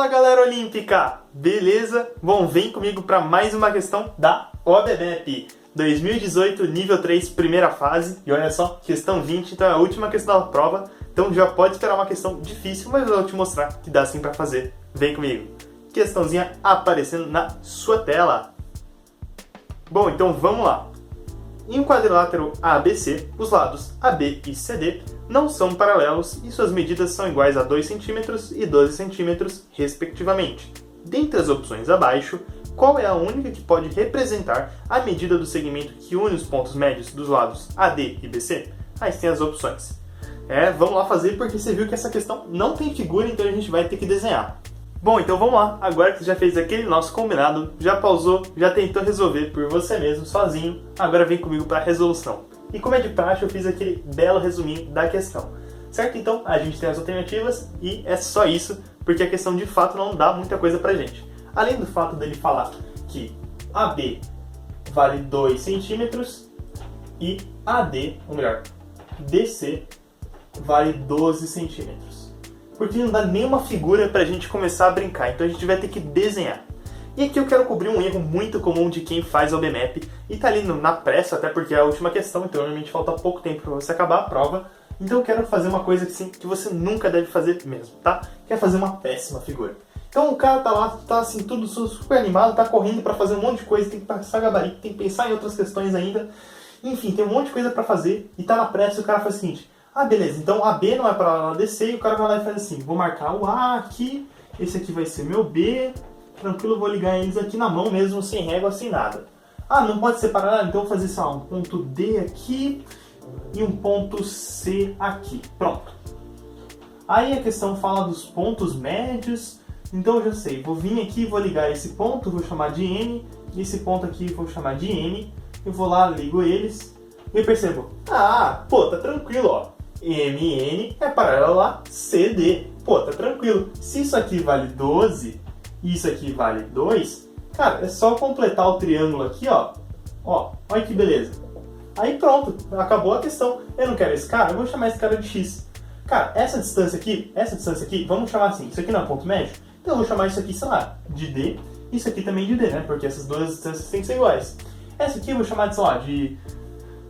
Fala galera olímpica, beleza? Bom, vem comigo para mais uma questão da OBMEP 2018, nível 3, primeira fase. E olha só, questão 20, então é a última questão da prova. Então já pode esperar uma questão difícil, mas eu vou te mostrar que dá sim para fazer. Vem comigo. Questãozinha aparecendo na sua tela. Bom, então vamos lá. Em um quadrilátero ABC, os lados AB e CD não são paralelos e suas medidas são iguais a 2 cm e 12 cm, respectivamente. Dentre as opções abaixo, qual é a única que pode representar a medida do segmento que une os pontos médios dos lados AD e BC? Aí tem as opções. Vamos lá fazer porque você viu que essa questão não tem figura, então a gente vai ter que desenhar. Bom, então vamos lá. Agora que você já fez aquele nosso combinado, já pausou, já tentou resolver por você mesmo, sozinho, agora vem comigo para a resolução. E como é de praxe, eu fiz aquele belo resuminho da questão. Certo? Então, a gente tem as alternativas e é só isso, porque a questão de fato não dá muita coisa pra gente. Além do fato dele falar que AB vale 2 centímetros e AD, ou melhor, DC vale 12 centímetros. Porque não dá nenhuma figura pra gente começar a brincar, então a gente vai ter que desenhar. E aqui eu quero cobrir um erro muito comum de quem faz OBMEP e tá ali na pressa, até porque é a última questão, então normalmente falta pouco tempo para você acabar a prova. Então eu quero fazer uma coisa assim, que você nunca deve fazer mesmo, tá? Que é fazer uma péssima figura. Então o cara tá lá, tá assim, tudo super animado, tá correndo para fazer um monte de coisa, tem que passar gabarito, tem que pensar em outras questões ainda. Enfim, tem um monte de coisa para fazer e tá na pressa e o cara faz o seguinte: ah, beleza, então a B não é para lá descer e o cara vai lá e faz assim, vou marcar o A aqui, esse aqui vai ser meu B, tranquilo, vou ligar eles aqui na mão mesmo, sem régua, sem nada. Ah, não pode separar, então eu vou fazer, sei lá, um ponto D aqui e um ponto C aqui. Pronto. Aí a questão fala dos pontos médios, então eu já sei, vou vir aqui, vou ligar esse ponto, vou chamar de N, e esse ponto aqui vou chamar de N, eu vou lá, ligo eles, e eu percebo, tá tranquilo, ó, MN é paralelo a CD, tá tranquilo. Se isso aqui vale 12, e isso aqui vale 2, cara, é só completar o triângulo aqui, ó, olha que beleza. Aí pronto, acabou a questão. Eu não quero esse cara, eu vou chamar esse cara de X. Cara, essa distância aqui, vamos chamar assim, isso aqui não é ponto médio? Então eu vou chamar isso aqui, sei lá, de D, isso aqui também de D, né? Porque essas duas distâncias têm que ser iguais. Essa aqui eu vou chamar de, sei lá, de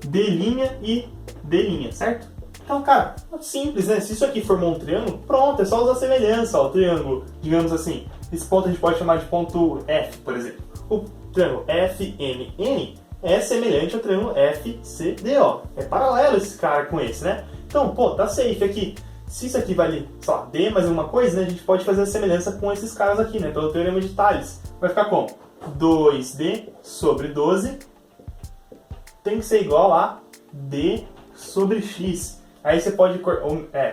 D' e D', certo? Então, cara, simples, né? Se isso aqui formou um triângulo, pronto, é só usar semelhança, ó, o triângulo, digamos assim. Esse ponto a gente pode chamar de ponto F, por exemplo. O triângulo FMN é semelhante ao triângulo FCD, ó. É paralelo esse cara com esse, né? Então, tá safe aqui. Se isso aqui vale, sei lá, D mais uma coisa, né? A gente pode fazer a semelhança com esses caras aqui, né? Pelo teorema de Thales. Vai ficar como? 2D sobre 12 tem que ser igual a D sobre X. Aí você pode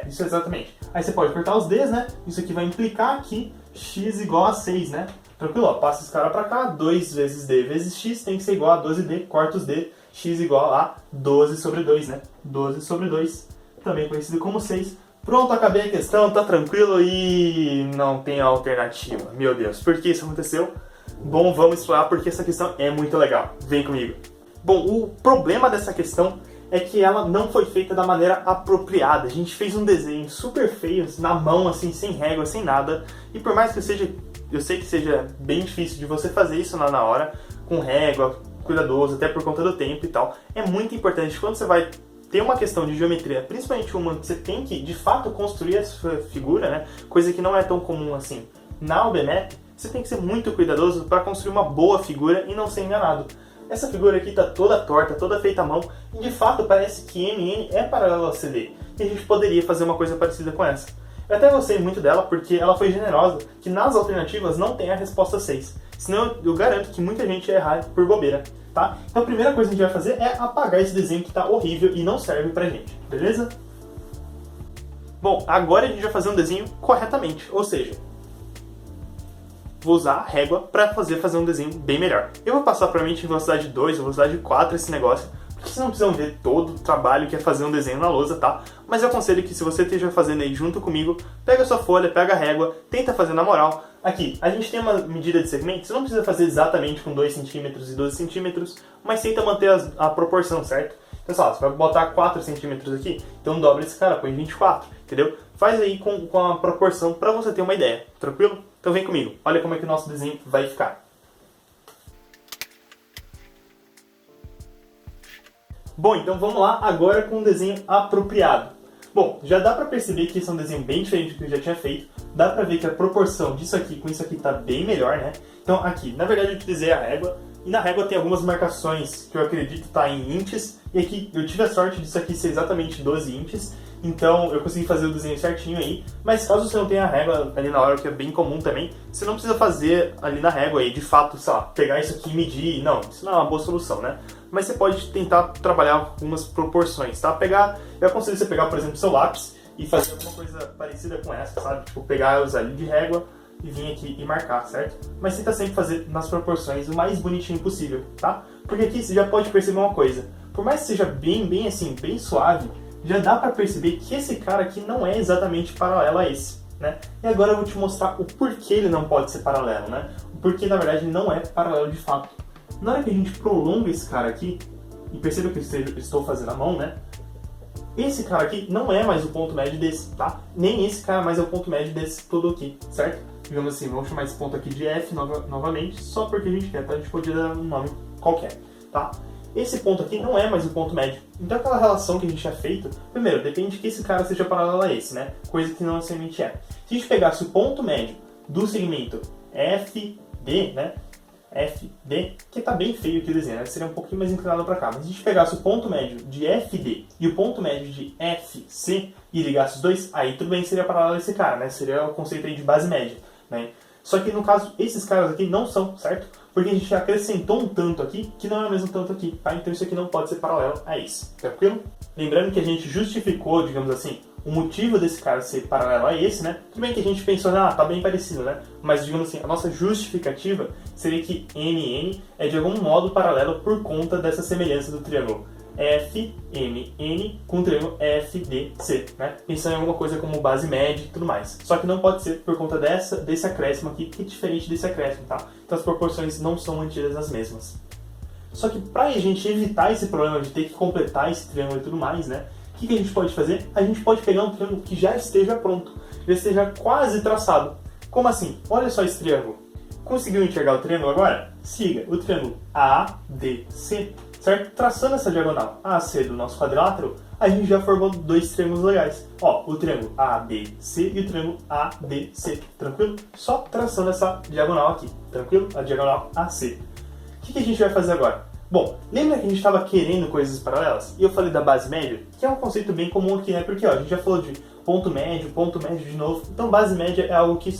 isso exatamente. Aí você pode cortar os D's, né? Isso aqui vai implicar aqui X igual a 6, né? Tranquilo, ó. Passa esse cara pra cá, 2 vezes D vezes X tem que ser igual a 12D, corta os D, X igual a 12 sobre 2, né? 12 sobre 2, também conhecido como 6. Pronto, acabei a questão, tá tranquilo e não tem alternativa. Meu Deus, por que isso aconteceu? Bom, vamos explorar porque essa questão é muito legal. Vem comigo. Bom, o problema dessa questão é que ela não foi feita da maneira apropriada. A gente fez um desenho super feio, na mão, assim, sem régua, sem nada. E por mais que eu sei que seja bem difícil de você fazer isso na hora, com régua, cuidadoso, até por conta do tempo e tal, é muito importante quando você vai ter uma questão de geometria, principalmente uma que você tem que, de fato, construir a sua figura, né? Coisa que não é tão comum assim. Na OBMEP, você tem que ser muito cuidadoso para construir uma boa figura e não ser enganado. Essa figura aqui está toda torta, toda feita à mão, e de fato parece que MN é paralelo a CD, e a gente poderia fazer uma coisa parecida com essa. Eu até gostei muito dela porque ela foi generosa, que nas alternativas não tem a resposta 6, senão eu garanto que muita gente ia errar por bobeira, tá? Então a primeira coisa que a gente vai fazer é apagar esse desenho que está horrível e não serve pra gente, beleza? Bom, agora a gente vai fazer um desenho corretamente, ou seja, vou usar a régua para fazer um desenho bem melhor. Eu vou passar provavelmente em velocidade 2 ou velocidade 4 esse negócio, porque vocês não precisam ver todo o trabalho que é fazer um desenho na lousa, tá? Mas eu aconselho que se você esteja fazendo aí junto comigo, pega a sua folha, pega a régua, tenta fazer na moral. Aqui, a gente tem uma medida de segmento, você não precisa fazer exatamente com 2 cm e 12 cm, mas tenta manter a proporção, certo? Então, sei lá, você vai botar 4 cm aqui, então dobra esse cara, põe 24, entendeu? faz aí com a proporção para você ter uma ideia, tranquilo? Então vem comigo, olha como é que o nosso desenho vai ficar. Bom, então vamos lá agora com um desenho apropriado. Bom, já dá pra perceber que esse é um desenho bem diferente do que eu já tinha feito. Dá pra ver que a proporção disso aqui com isso aqui tá bem melhor, né? Então aqui, na verdade eu utilizei a régua. E na régua tem algumas marcações que eu acredito tá em inches. E aqui eu tive a sorte disso aqui ser exatamente 12 inches. Então eu consegui fazer o desenho certinho aí. Mas caso você não tenha a régua ali na hora, que é bem comum também, você não precisa fazer ali na régua aí, de fato, sei lá, pegar isso aqui e medir. Não, isso não é uma boa solução, né? Mas você pode tentar trabalhar algumas proporções, tá? Eu aconselho você pegar, por exemplo, seu lápis e fazer alguma coisa parecida com essa, sabe? Tipo, pegar os ali de régua e vir aqui e marcar, certo? Mas tenta sempre fazer nas proporções o mais bonitinho possível, tá? Porque aqui você já pode perceber uma coisa. Por mais que seja bem assim, bem suave, já dá pra perceber que esse cara aqui não é exatamente paralelo a esse, né? E agora eu vou te mostrar o porquê ele não pode ser paralelo, né? O porquê, na verdade, não é paralelo de fato. Na hora que a gente prolonga esse cara aqui, e perceba que eu estou fazendo a mão, né? Esse cara aqui não é mais o ponto médio desse, tá? Nem esse cara mais é o ponto médio desse todo aqui, certo? Digamos assim, vamos chamar esse ponto aqui de F novamente, só porque a gente quer, tá? A gente podia dar um nome qualquer, tá? Esse ponto aqui não é mais o ponto médio. Então aquela relação que a gente tinha feito, primeiro, depende que esse cara seja paralelo a esse, né? Coisa que não necessariamente é. Se a gente pegasse o ponto médio do segmento FD, né? FD, que tá bem feio aqui o desenho, né? Seria um pouquinho mais inclinado para cá. Mas se a gente pegasse o ponto médio de FD e o ponto médio de FC e ligasse os dois, aí tudo bem, seria paralelo a esse cara, né? Seria o conceito aí de base média, né? Só que no caso, esses caras aqui não são, certo? Porque a gente acrescentou um tanto aqui que não é o mesmo tanto aqui, tá? Então isso aqui não pode ser paralelo a isso, tranquilo? Lembrando que a gente justificou, digamos assim, o motivo desse cara ser paralelo a esse, né? Tudo bem que a gente pensou, tá bem parecido, né? Mas, digamos assim, a nossa justificativa seria que NN é de algum modo paralelo por conta dessa semelhança do triângulo FMN com o triângulo FDC, né? Pensando em alguma coisa como base média e tudo mais. Só que não pode ser por conta desse acréscimo aqui, que é diferente desse acréscimo, tá? Então as proporções não são mantidas as mesmas. Só que para a gente evitar esse problema de ter que completar esse triângulo e tudo mais, né? O que a gente pode fazer? A gente pode pegar um triângulo que já esteja pronto, já esteja quase traçado. Como assim? Olha só esse triângulo. Conseguiu enxergar o triângulo agora? Siga o triângulo ADC, certo? Traçando essa diagonal AC do nosso quadrilátero, a gente já formou dois triângulos legais. Ó, o triângulo ABC e o triângulo ADC, tranquilo? Só traçando essa diagonal aqui, tranquilo? A diagonal AC. O que a gente vai fazer agora? Bom, lembra que a gente estava querendo coisas paralelas? E eu falei da base média, que é um conceito bem comum aqui, né? Porque ó, a gente já falou de ponto médio de novo. Então base média é algo que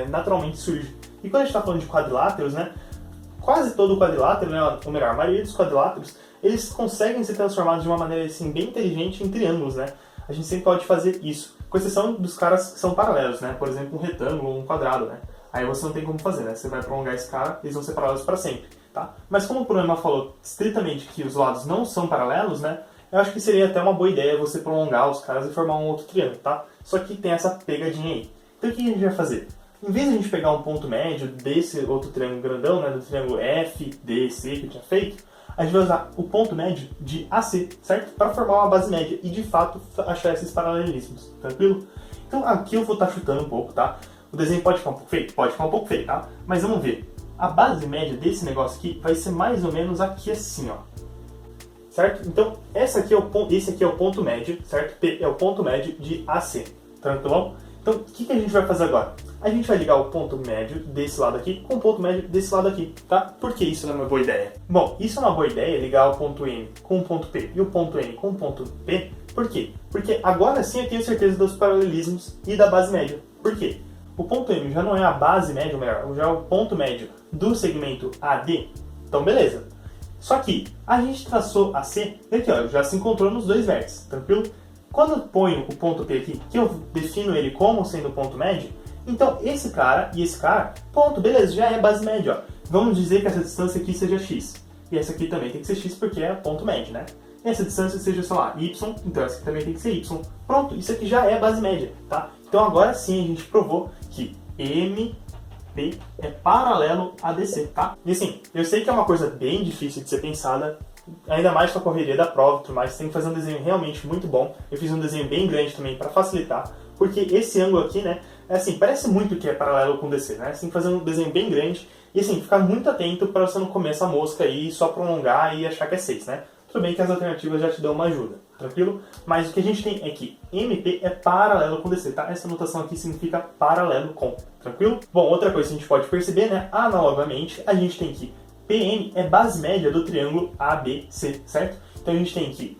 naturalmente surge. E quando a gente está falando de quadriláteros, né? Quase todo quadrilátero, né? Ou melhor, a maioria dos quadriláteros, eles conseguem ser transformados de uma maneira assim, bem inteligente em triângulos, né? A gente sempre pode fazer isso. Com exceção dos caras que são paralelos, né? Por exemplo, um retângulo ou um quadrado, né? Aí você não tem como fazer, né? Você vai prolongar esse cara, eles vão ser paralelos para sempre. Tá? Mas como o problema falou estritamente que os lados não são paralelos, né? Eu acho que seria até uma boa ideia você prolongar os caras e formar um outro triângulo, tá? Só que tem essa pegadinha aí. Então o que a gente vai fazer? Em vez de a gente pegar um ponto médio desse outro triângulo grandão, né? Do triângulo FDC que eu tinha feito, a gente vai usar o ponto médio de AC, certo? Para formar uma base média e de fato achar esses paralelismos, tranquilo? Então aqui eu vou estar chutando um pouco, tá? O desenho pode ficar um pouco feio? Pode ficar um pouco feio, tá? Mas vamos ver. A base média desse negócio aqui vai ser mais ou menos aqui assim, ó. Certo? Então, esse aqui é o ponto médio, certo? P é o ponto médio de AC. Tranquilão? Então, o que a gente vai fazer agora? A gente vai ligar o ponto médio desse lado aqui com o ponto médio desse lado aqui, tá? Por que isso não é uma boa ideia? Bom, isso é uma boa ideia, ligar o ponto M com o ponto P e o ponto N com o ponto P. Por quê? Porque agora sim eu tenho certeza dos paralelismos e da base média. Por quê? O ponto M já não é a base média, ou melhor, já é o ponto médio do segmento AD. Então, beleza. Só que a gente traçou AC, e aqui ó, já se encontrou nos dois vértices, tranquilo? Quando eu ponho o ponto P aqui, que eu defino ele como sendo o ponto médio, então esse cara e esse cara, ponto, beleza, já é base média, ó. Vamos dizer que essa distância aqui seja x. E essa aqui também tem que ser x porque é ponto médio, né? E essa distância seja, sei lá, y, então essa aqui também tem que ser y. Pronto, isso aqui já é base média, tá? Então agora sim a gente provou que MP é paralelo a DC, tá? E assim, eu sei que é uma coisa bem difícil de ser pensada, ainda mais com a correria da prova e tudo mais, você tem que fazer um desenho realmente muito bom. Eu fiz um desenho bem grande também para facilitar, Porque esse ângulo aqui, né, é assim, parece muito que é paralelo com DC, né? Você tem que fazer um desenho bem grande e assim, ficar muito atento para você não comer essa mosca aí, só prolongar e achar que é 6, né? Tudo bem que as alternativas já te dão uma ajuda, tranquilo? Mas o que a gente tem é que MP é paralelo com DC, tá? Essa notação aqui significa paralelo com, tranquilo? Bom, outra coisa que a gente pode perceber, né? Analogamente, a gente tem que PN é base média do triângulo ABC, certo? Então a gente tem que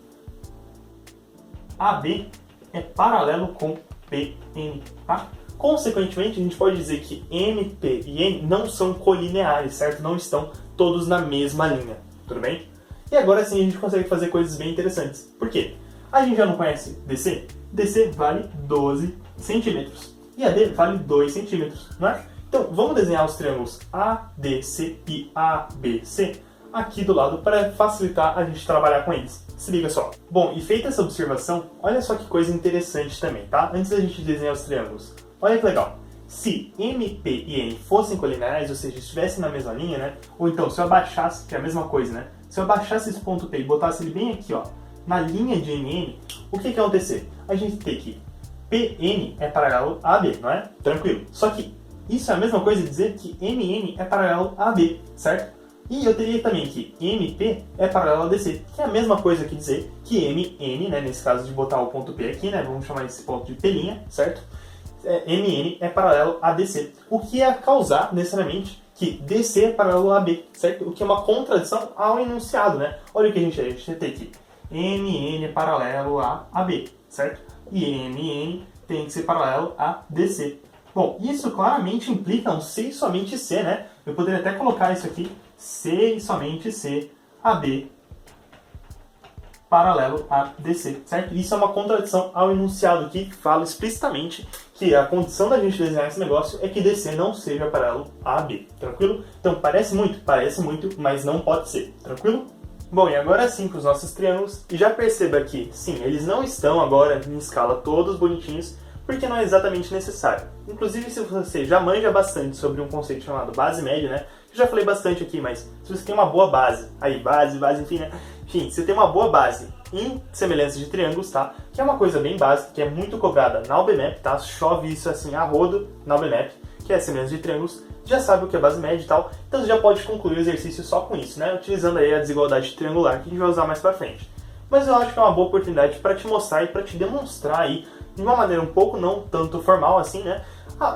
AB é paralelo com PN, tá? Consequentemente, a gente pode dizer que MP e N não são colineares, certo? Não estão todos na mesma linha, tudo bem? E agora sim a gente consegue fazer coisas bem interessantes. Por quê? A gente já não conhece DC? DC vale 12 centímetros. E AD vale 2 centímetros, não é? Então, vamos desenhar os triângulos ADC e ABC aqui do lado para facilitar a gente trabalhar com eles. Se liga só. Bom, e feita essa observação, olha só que coisa interessante também, tá? Antes da gente desenhar os triângulos. Olha que legal. Se MP e N fossem colineares, ou seja, estivessem na mesma linha, né? Ou então, se eu abaixasse, que é a mesma coisa, né? Se eu abaixasse esse ponto P e botasse ele bem aqui, ó, na linha de MN, o que ia acontecer? A gente tem que PN é paralelo a AB, não é? Tranquilo. Só que isso é a mesma coisa de dizer que MN é paralelo a AB, certo? E eu teria também que MP é paralelo a DC, que é a mesma coisa que dizer que MN, né, nesse caso de botar o ponto P aqui, né, vamos chamar esse ponto de P', certo? MN é paralelo a DC, o que ia causar necessariamente que DC é paralelo a AB, certo? O que é uma contradição ao enunciado, né? Olha o que a gente tem aqui. MN é paralelo a AB, certo? E MN tem que ser paralelo a DC. Bom, isso claramente implica um C e somente C, né? Eu poderia até colocar isso aqui, C e somente C, AB paralelo a DC, certo? Isso é uma contradição ao enunciado que fala explicitamente que a condição da gente desenhar esse negócio é que DC não seja paralelo a AB, tranquilo? Então parece muito, mas não pode ser, tranquilo? Bom, e agora sim para os nossos triângulos, e já perceba que, sim, eles não estão agora em escala todos bonitinhos, porque não é exatamente necessário. Inclusive, se você já manja bastante sobre um conceito chamado base média, né? Eu já falei bastante aqui, mas se você tem uma boa base, aí base, enfim, né? Enfim, você tem uma boa base em semelhanças de triângulos, tá? Que é uma coisa bem básica, que é muito cobrada na UBMAP, tá? Chove isso assim a rodo na UBMAP, que é semelhança de triângulos, já sabe o que é base média e tal, então você já pode concluir o exercício só com isso, né? Utilizando aí a desigualdade triangular, que a gente vai usar mais pra frente. Mas eu acho que é uma boa oportunidade para te mostrar e para te demonstrar aí, de uma maneira um pouco não tanto formal assim, né?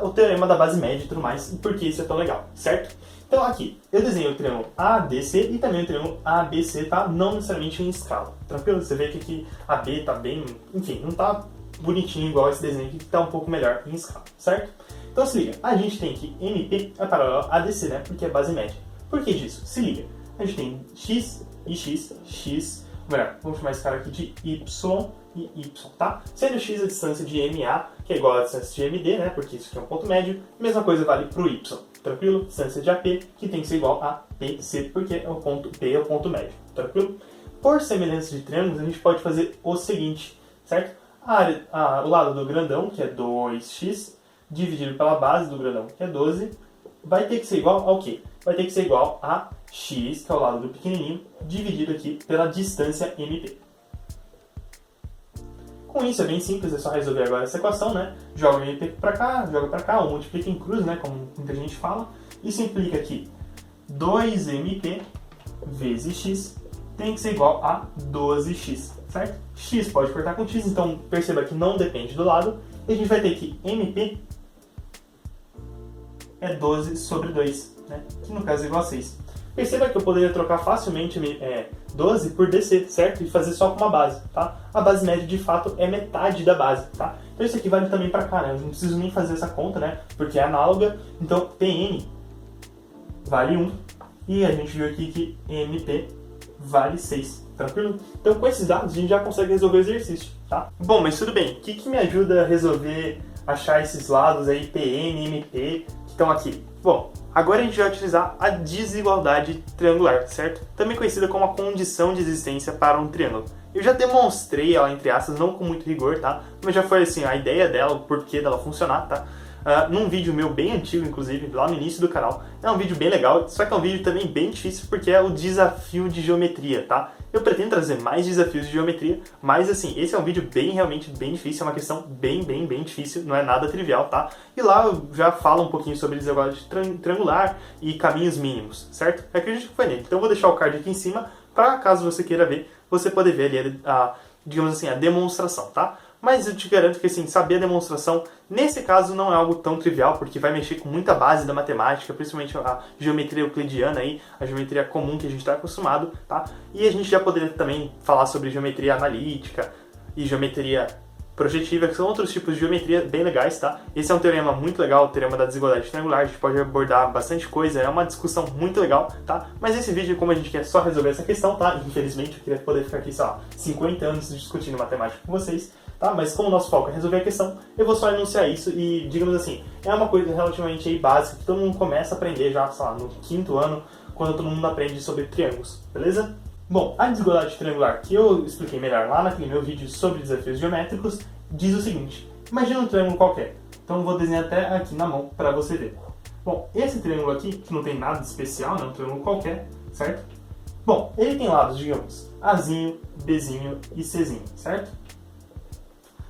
O teorema da base média e tudo mais, e por que isso é tão legal, certo? Então aqui, eu desenhei o triângulo ADC e também o triângulo ABC, tá? Não necessariamente em escala, tranquilo? Você vê que aqui a B tá bem, enfim, não tá bonitinho igual esse desenho aqui, que tá um pouco melhor em escala, certo? Então se liga, a gente tem que MP é paralelo a DC, né? Porque é base média. Por que disso? Se liga, a gente tem X e X, melhor, vamos chamar esse cara aqui de Y e Y, tá? Sendo X a distância de MA, que é igual a distância de MD, né? Porque isso aqui é um ponto médio, mesma coisa vale pro Y. Tranquilo? Distância de AP, que tem que ser igual a PC, porque é o ponto P é o ponto médio. Tranquilo? Por semelhança de triângulos, a gente pode fazer o seguinte, certo? O lado do grandão, que é 2x, dividido pela base do grandão, que é 12, vai ter que ser igual ao quê? Vai ter que ser igual a x, que é o lado do pequenininho, dividido aqui pela distância MP. Com isso é bem simples, é só resolver agora essa equação, né? Joga o MP para cá, ou multiplica em cruz, né? Como muita gente fala. Isso implica que 2MP vezes x tem que ser igual a 12x, certo? X pode cortar com x, então perceba que não depende do lado. E a gente vai ter que MP é 12 sobre 2, né? Que no caso é igual a 6. Perceba que eu poderia trocar facilmente 12 por DC, certo? E fazer só com uma base, tá? A base média, de fato, é metade da base, tá? Então isso aqui vale também para cá, né? Eu não preciso nem fazer essa conta, né? Porque é análoga. Então, PN vale 1. E a gente viu aqui que MP vale 6, tranquilo? Então, com esses dados, a gente já consegue resolver o exercício, tá? Bom, mas tudo bem. O que me ajuda a resolver, achar esses lados aí, PN, MP, que estão aqui? Bom, agora a gente vai utilizar a desigualdade triangular, certo? Também conhecida como a condição de existência para um triângulo. Eu já demonstrei ela, entre aspas, não com muito rigor, tá? Mas já foi assim, a ideia dela, o porquê dela funcionar, tá? num vídeo meu bem antigo, inclusive, lá no início do canal. É um vídeo bem legal, só que é um vídeo também bem difícil porque é o desafio de geometria, tá? Eu pretendo trazer mais desafios de geometria, mas assim, esse é um vídeo realmente bem difícil, é uma questão bem difícil, não é nada trivial, tá? E lá eu já falo um pouquinho sobre desigualdade triangular e caminhos mínimos, certo? Eu acredito que foi nele. Então eu vou deixar o card aqui em cima, para caso você queira ver, você poder ver ali digamos assim, a demonstração, tá? Mas eu te garanto que, assim, saber a demonstração, nesse caso, não é algo tão trivial, porque vai mexer com muita base da matemática, principalmente a geometria euclidiana aí, a geometria comum que a gente está acostumado, tá? E a gente já poderia também falar sobre geometria analítica e geometria projetiva, que são outros tipos de geometria bem legais, tá? Esse é um teorema muito legal, o teorema da desigualdade triangular, a gente pode abordar bastante coisa, é uma discussão muito legal, tá? Mas esse vídeo, como a gente quer só resolver essa questão, tá? Infelizmente, eu queria poder ficar aqui, sei lá, 50 anos discutindo matemática com vocês, tá? Mas como o nosso foco é resolver a questão, eu vou só enunciar isso e, digamos assim, é uma coisa relativamente aí básica que todo mundo começa a aprender já, sei lá, no 5º ano, quando todo mundo aprende sobre triângulos, beleza? Bom, a desigualdade triangular que eu expliquei melhor lá naquele meu vídeo sobre desafios geométricos diz o seguinte: imagina um triângulo qualquer. Então eu vou desenhar até aqui na mão para você ver. Bom, esse triângulo aqui, que não tem nada de especial, né, um triângulo qualquer, certo? Bom, ele tem lados, digamos, Azinho, Bzinho e Czinho, certo?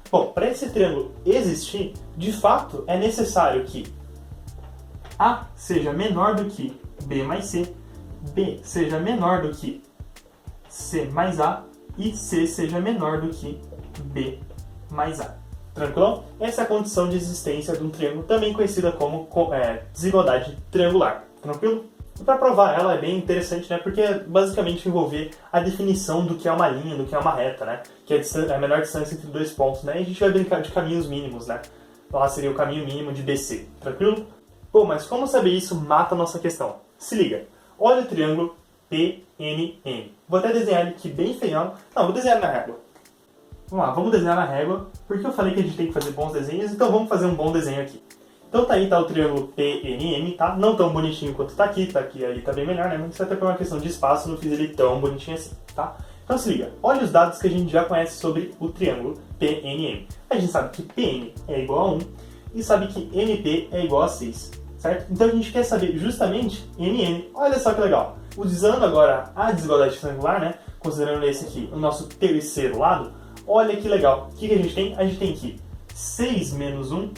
Bom, para esse triângulo existir, de fato, é necessário que A seja menor do que B mais C, B seja menor do que C mais A e C seja menor do que B mais A. Tranquilo? Essa é a condição de existência de um triângulo, também conhecida como desigualdade triangular. Tranquilo? E para provar ela é bem interessante, né? Porque é basicamente envolver a definição do que é uma linha, do que é uma reta, né? Que é a menor distância entre dois pontos, né? E a gente vai brincar de caminhos mínimos, né? Lá seria o caminho mínimo de BC. Tranquilo? Pô, mas como saber isso mata a nossa questão? Se liga. Olha o triângulo PNM. Vou até desenhar ele aqui bem feião. Não, vou desenhar na régua. Vamos lá, vamos desenhar na régua, porque eu falei que a gente tem que fazer bons desenhos, então vamos fazer um bom desenho aqui. Então tá aí, tá o triângulo PNM, tá? Não tão bonitinho quanto tá aqui, ali tá bem melhor, né? Mas isso até por uma questão de espaço, não fiz ele tão bonitinho assim, tá? Então se liga, olha os dados que a gente já conhece sobre o triângulo PNM. A gente sabe que PN é igual a 1 e sabe que MP é igual a 6, certo? Então a gente quer saber justamente NN. Olha só que legal. Usando agora a desigualdade triangular, né? Considerando esse aqui, o nosso terceiro lado, olha que legal. O que a gente tem? A gente tem que 6 menos 1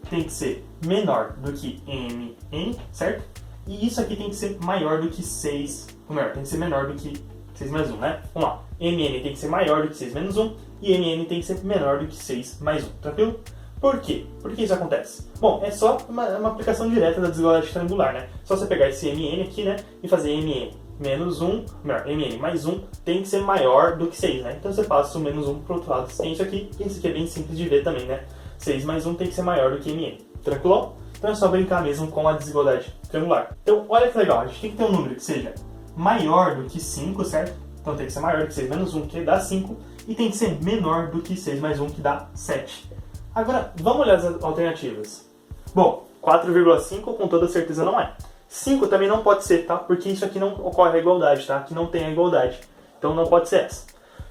tem que ser menor do que MN, certo? E isso aqui tem que ser maior do que 6, ou melhor, tem que ser menor do que 6 mais 1, né? Vamos lá. MN tem que ser maior do que 6 menos 1 e MN tem que ser menor do que 6 mais 1, tranquilo? Por quê? Por que isso acontece? Bom, é só uma aplicação direta da desigualdade triangular, né? Só você pegar esse MN aqui, né? E fazer MN menos 1, melhor, MN mais 1 tem que ser maior do que 6, né? Então você passa o menos 1 para o outro lado. Você tem isso aqui, e esse aqui é bem simples de ver também, né? 6 mais 1 tem que ser maior do que MN. Tranquilo? Então é só brincar mesmo com a desigualdade triangular. Então, olha que legal, a gente tem que ter um número que seja maior do que 5, certo? Então tem que ser maior do que 6 menos 1, que dá 5, e tem que ser menor do que 6 mais 1, que dá 7. Agora, vamos olhar as alternativas. Bom, 4,5 com toda certeza não é. 5 também não pode ser, tá? Porque isso aqui não ocorre a igualdade, tá? Aqui não tem a igualdade. Então não pode ser essa.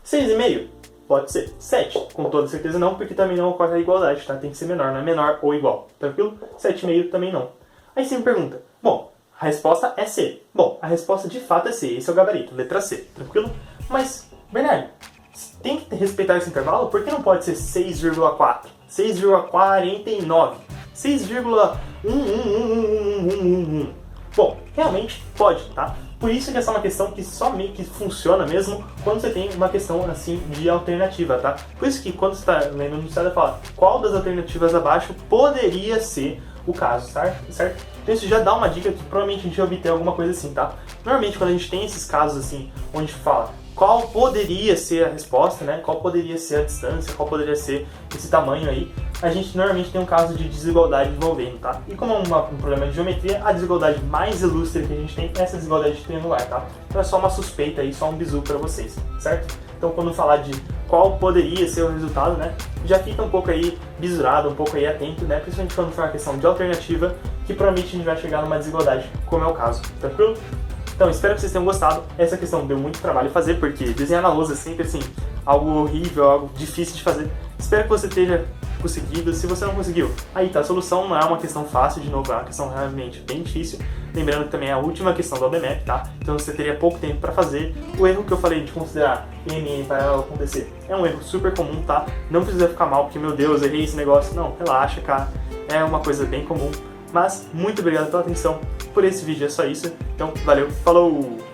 6,5 pode ser. 7 com toda certeza não, porque também não ocorre a igualdade, tá? Tem que ser menor, não é menor ou igual. Tranquilo? 7,5 também não. Aí você me pergunta, bom, a resposta é C. Bom, a resposta de fato é C. Esse é o gabarito, letra C. Tranquilo? Mas, Bernardo, tem que respeitar esse intervalo? Por que não pode ser 6,4? 6,49? 6,1111111? Bom, realmente pode, tá? Por isso que essa é uma questão que só meio que funciona mesmo quando você tem uma questão assim de alternativa, tá? Por isso que quando você está lendo no enunciado, fala qual das alternativas abaixo poderia ser o caso, certo? Então isso já dá uma dica que provavelmente a gente vai obter alguma coisa assim, tá? Normalmente quando a gente tem esses casos assim, onde fala qual poderia ser a resposta, né? Qual poderia ser a distância, qual poderia ser esse tamanho aí, a gente normalmente tem um caso de desigualdade envolvendo, tá? E como é um problema de geometria, a desigualdade mais ilustre que a gente tem é essa desigualdade triangular, tá? Então é só uma suspeita aí, só um bizu para vocês, certo? Então quando falar de qual poderia ser o resultado, né? Já fica um pouco aí bisurado, um pouco aí atento, né? Principalmente quando for uma questão de alternativa, que provavelmente a gente vai chegar numa desigualdade, como é o caso, tranquilo? Então, espero que vocês tenham gostado. Essa questão deu muito trabalho fazer, porque desenhar na lousa é sempre, assim, algo horrível, algo difícil de fazer. Espero que você esteja conseguido. Se você não conseguiu, aí tá, a solução não é uma questão fácil, de novo, é uma questão realmente bem difícil. Lembrando que também é a última questão do OBMAP, tá? Então você teria pouco tempo para fazer. O erro que eu falei de considerar M paralelo com DC é um erro super comum, tá? Não precisa ficar mal, porque, meu Deus, errei esse negócio. Não, relaxa, cara. É uma coisa bem comum. Mas muito obrigado pela atenção. Por esse vídeo é só isso. Então, valeu, falou!